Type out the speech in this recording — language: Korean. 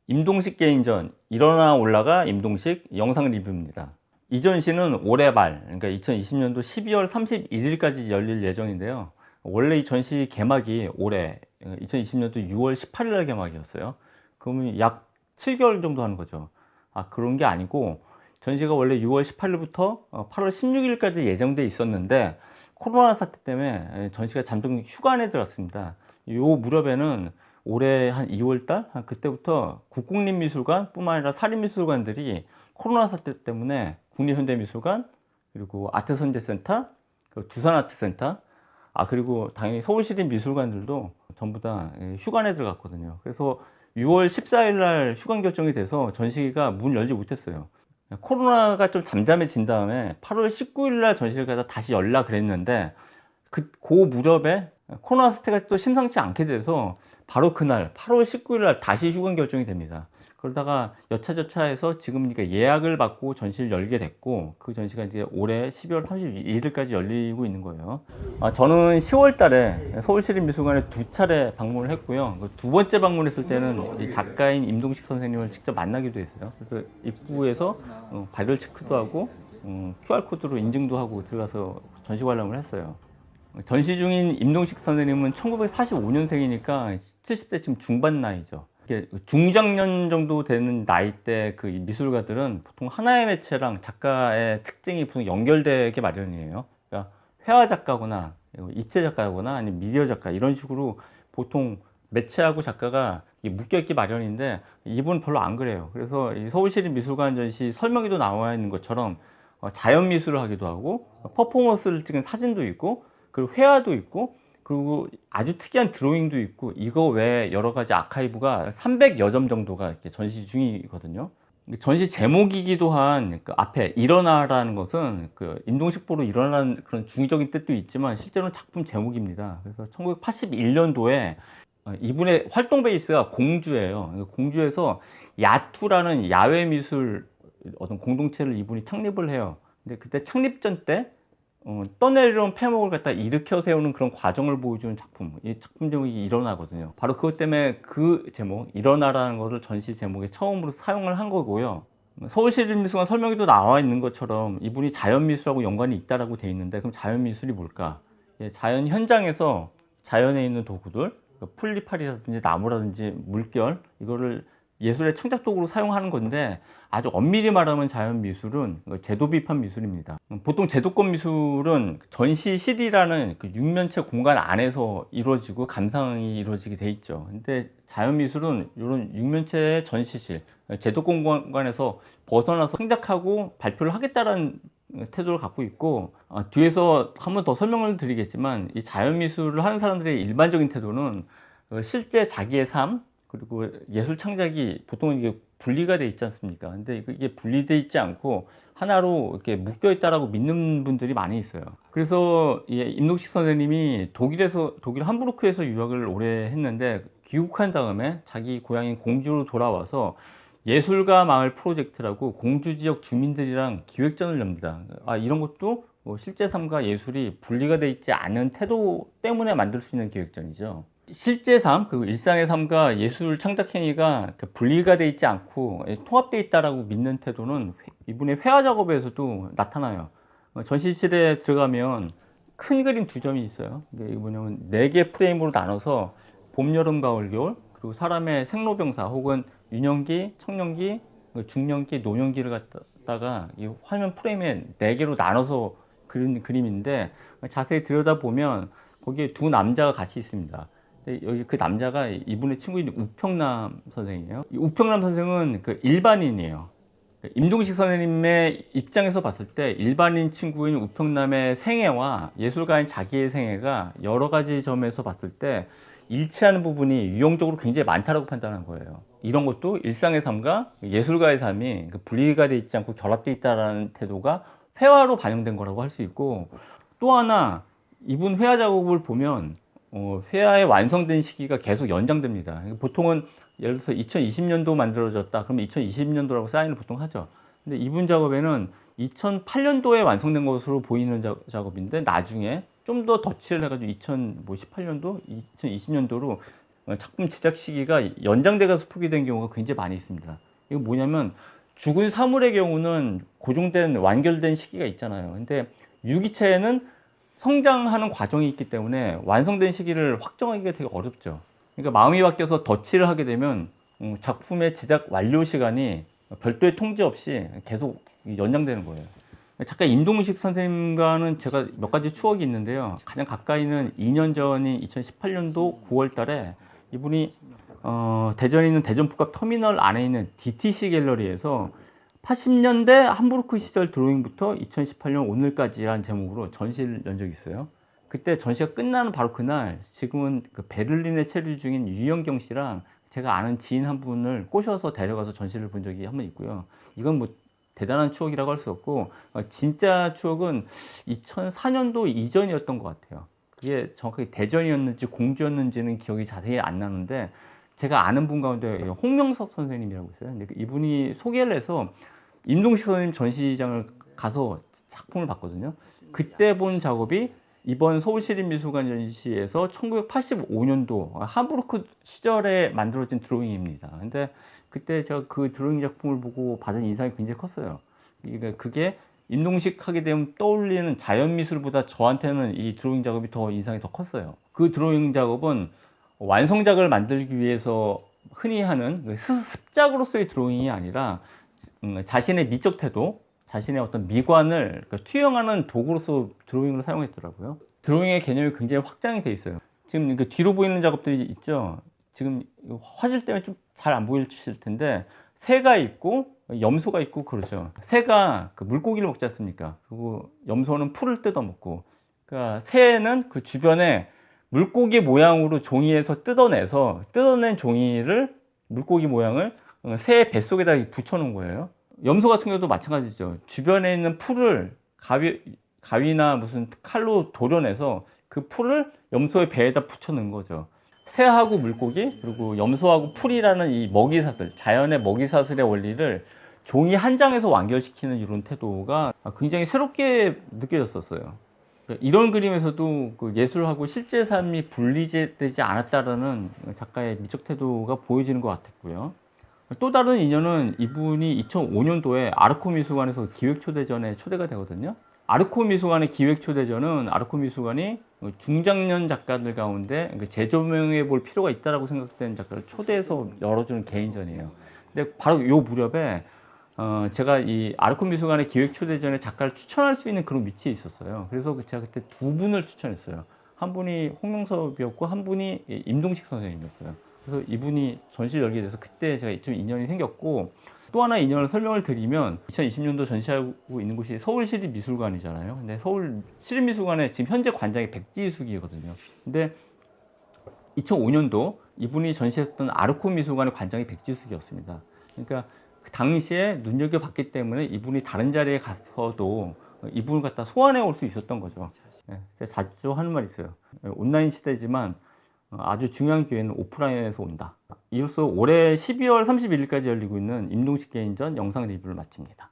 임동식 개인전 일어나 올라가 임동식 영상 리뷰입니다. 이 전시는 올해 말, 그러니까 2020년도 12월 31일까지 열릴 예정인데요. 원래 이 전시 개막이 올해 2020년도 6월 18일 날 개막이었어요. 그러면 약 7개월 정도 하는 거죠. 그런 게 아니고 전시가 원래 6월 18일부터 8월 16일까지 예정돼 있었는데 코로나 사태 때문에 전시가 잠정 휴관에 들었습니다. 요 무렵에는 올해 한 2월달 그때부터 국공립미술관 뿐만 아니라 사립미술관들이 코로나 사태 때문에 국립현대미술관, 그리고 아트선재센터, 두산아트센터, 그리고 당연히 서울시립미술관들도 전부 다 휴관에 들어갔거든요. 그래서 6월 14일 날 휴관 결정이 돼서 전시가 문 열지 못했어요. 코로나가 좀 잠잠해진 다음에 8월 19일 날 전시를 가서 다시 열라 그랬는데 그 무렵에 코로나 사태가 또 심상치 않게 돼서 바로 그날 8월 19일 날 다시 휴관 결정이 됩니다. 그러다가 여차저차해서 지금 예약을 받고 전시를 열게 됐고, 그 전시가 이제 올해 12월 31일까지 열리고 있는 거예요. 저는 10월 달에 서울시립미술관에 2차례 방문을 했고요. 두 번째 방문했을 때는 이 작가인 임동식 선생님을 직접 만나기도 했어요. 그래서 입구에서 발열 체크도 하고 QR코드로 인증도 하고 들어가서 전시 관람을 했어요. 전시 중인 임동식 선생님은 1945년생이니까 70대 지금 중반 나이죠. 중장년 정도 되는 나이대 그 미술가들은 보통 하나의 매체랑 작가의 특징이 보통 연결되게 마련이에요. 그러니까 회화 작가거나 입체 작가거나 아니면 미디어 작가 이런 식으로 보통 매체하고 작가가 묶여있기 마련인데 이분은 별로 안 그래요. 그래서 이 서울시립미술관 전시 설명에도 나와 있는 것처럼 자연 미술을 하기도 하고 퍼포먼스를 찍은 사진도 있고 그리고 회화도 있고 그리고 아주 특이한 드로잉도 있고 이거 외에 여러 가지 아카이브가 300여 점 정도가 이렇게 전시 중이거든요. 전시 제목이기도 한 그 앞에 일어나라는 것은 그 임동식보로 일어나는 그런 중의적인 뜻도 있지만 실제로는 작품 제목입니다. 그래서 1981년도에 이분의 활동 베이스가 공주예요. 공주에서 야투라는 야외 미술 어떤 공동체를 이분이 창립을 해요. 근데 그때 창립전 때 떠내려온 폐목을 갖다 일으켜 세우는 그런 과정을 보여주는 작품, 이 작품 제목이 일어나거든요. 바로 그것 때문에 그 제목 일어나라는 것을 전시 제목에 처음으로 사용을 한 거고요. 서울시립미술관 설명에도 나와 있는 것처럼 이분이 자연미술하고 연관이 있다라고 돼 있는데, 그럼 자연미술이 뭘까? 자연 현장에서 자연에 있는 도구들, 풀잎알이라든지 나무라든지 물결, 이거를 예술의 창작 도구로 사용하는 건데, 아주 엄밀히 말하면 자연미술은 제도비판 미술입니다. 보통 제도권 미술은 전시실이라는 그 육면체 공간 안에서 이루어지고 감상이 이루어지게 돼 있죠. 근데 자연미술은 이런 육면체의 전시실, 제도권 공간에서 벗어나서 창작하고 발표를 하겠다는 태도를 갖고 있고, 뒤에서 한 번 더 설명을 드리겠지만 이 자연미술을 하는 사람들의 일반적인 태도는 실제 자기의 삶, 그리고 예술 창작이 보통은 이게 분리가 돼 있지 않습니까? 근데 이게 분리돼 있지 않고 하나로 이렇게 묶여 있다라고 믿는 분들이 많이 있어요. 그래서 임동식 선생님이 독일 함부르크에서 유학을 오래 했는데 귀국한 다음에 자기 고향인 공주로 돌아와서 예술가 마을 프로젝트라고 공주 지역 주민들이랑 기획전을 엽니다. 이런 것도 실제 삶과 예술이 분리가 돼 있지 않은 태도 때문에 만들 수 있는 기획전이죠. 실제 삶, 그리고 일상의 삶과 예술 창작 행위가 분리가 돼 있지 않고 통합되어 있다라고 믿는 태도는 이분의 회화 작업에서도 나타나요. 전시실에 들어가면 큰 그림 2점이 있어요. 이게 뭐냐면 4개 프레임으로 나눠서 봄, 여름, 가을, 겨울, 그리고 사람의 생로병사 혹은 유년기, 청년기, 중년기, 노년기를 갖다가 이 화면 프레임에 4개로 나눠서 그린 그림인데, 자세히 들여다보면 거기에 2 남자가 같이 있습니다. 여기 그 남자가 이분의 친구인 우평남 선생이에요. 이 우평남 선생은 그 일반인이에요. 임동식 선생님의 입장에서 봤을 때 일반인 친구인 우평남의 생애와 예술가인 자기의 생애가 여러 가지 점에서 봤을 때 일치하는 부분이 유형적으로 굉장히 많다고 판단한 거예요. 이런 것도 일상의 삶과 예술가의 삶이 분리가 되어 있지 않고 결합되어 있다는 태도가 회화로 반영된 거라고 할 수 있고, 또 하나 이분 회화 작업을 보면 회화의 완성된 시기가 계속 연장됩니다. 보통은 예를 들어서 2020년도 만들어졌다 그러면 2020년도라고 사인을 보통 하죠. 근데 이분 작업에는 2008년도에 완성된 것으로 보이는 작업인데 나중에 좀 더 덧칠을 해가지고 2018년도, 2020년도로 작품 제작 시기가 연장돼서 포기된 경우가 굉장히 많이 있습니다. 이거 뭐냐면 죽은 사물의 경우는 고정된 완결된 시기가 있잖아요. 근데 유기체에는 성장하는 과정이 있기 때문에 완성된 시기를 확정하기가 되게 어렵죠. 그러니까 마음이 바뀌어서 덧칠을 하게 되면 작품의 제작 완료 시간이 별도의 통제 없이 계속 연장되는 거예요. 작가 임동식 선생님과는 제가 몇 가지 추억이 있는데요. 가장 가까이는 2년 전인 2018년도 9월 달에 이분이 대전에 있는 대전복합 터미널 안에 있는 DTC 갤러리에서 80년대 함부르크 시절 드로잉부터 2018년 오늘까지라는 제목으로 전시를 연 적이 있어요. 그때 전시가 끝나는 바로 그날 지금은 그 베를린에 체류 중인 유영경 씨랑 제가 아는 지인 한 분을 꼬셔서 데려가서 전시를 본 적이 한 번 있고요. 이건 뭐 대단한 추억이라고 할 수 없고 진짜 추억은 2004년도 이전이었던 것 같아요. 그게 정확하게 대전이었는지 공주였는지는 기억이 자세히 안 나는데 제가 아는 분 가운데 홍명섭 선생님이라고 있어요. 근데 이분이 소개를 해서 임동식 선생님 전시장을 가서 작품을 봤거든요. 그때 본 작업이 이번 서울시립미술관 전시에서 1985년도 함부르크 시절에 만들어진 드로잉입니다. 근데 그때 제가 그 드로잉 작품을 보고 받은 인상이 굉장히 컸어요. 그게 임동식 하게 되면 떠올리는 자연미술보다 저한테는 이 드로잉 작업이 더 인상이 더 컸어요. 그 드로잉 작업은 완성작을 만들기 위해서 흔히 하는 습작으로서의 드로잉이 아니라 자신의 미적 태도, 자신의 어떤 미관을 투영하는 도구로서 드로잉을 사용했더라고요. 드로잉의 개념이 굉장히 확장이 돼 있어요. 지금 뒤로 보이는 작업들이 있죠. 지금 화질 때문에 좀 잘 안 보이실 텐데 새가 있고 염소가 있고 그러죠. 새가 그 물고기를 먹지 않습니까? 그리고 염소는 풀을 뜯어먹고, 그러니까 새는 그 주변에 물고기 모양으로 종이에서 뜯어낸 종이를 물고기 모양을 새의 뱃속에다 붙여놓은 거예요. 염소 같은 경우도 마찬가지죠. 주변에 있는 풀을 가위나 무슨 칼로 도려내서 그 풀을 염소의 배에다 붙여놓은 거죠. 새하고 물고기 그리고 염소하고 풀이라는 이 먹이사슬, 자연의 먹이사슬의 원리를 종이 한 장에서 완결시키는 이런 태도가 굉장히 새롭게 느껴졌었어요. 이런 그림에서도 그 예술하고 실제 삶이 분리되지 않았다라는 작가의 미적 태도가 보여지는 것 같았고요. 또 다른 인연은 이분이 2005년도에 아르코 미술관에서 기획초대전에 초대가 되거든요. 아르코 미술관의 기획초대전은 아르코 미술관이 중장년 작가들 가운데 재조명해 볼 필요가 있다고 생각되는 작가를 초대해서 열어주는 개인전이에요. 근데 바로 이 무렵에 제가 이 아르코 미술관의 기획초대전에 작가를 추천할 수 있는 그런 위치에 있었어요. 그래서 제가 그때 두 분을 추천했어요. 한 분이 홍명섭이었고 한 분이 임동식 선생님이었어요. 그래서 이분이 전시를 열게 돼서 그때 제가 좀 인연이 생겼고, 또 하나 인연을 설명을 드리면 2020년도 전시하고 있는 곳이 서울시립미술관이잖아요. 근데 서울시립미술관에 지금 현재 관장이 백지숙이거든요. 근데 2005년도 이분이 전시했던 아르코 미술관의 관장이 백지숙이었습니다. 그러니까 그 당시에 눈여겨봤기 때문에 이분이 다른 자리에 가서도 이분을 갖다 소환해 올 수 있었던 거죠. 제가 자주 하는 말이 있어요. 온라인 시대지만 아주 중요한 기회는 오프라인에서 온다. 이로써 올해 12월 31일까지 열리고 있는 임동식 개인전 영상 리뷰를 마칩니다.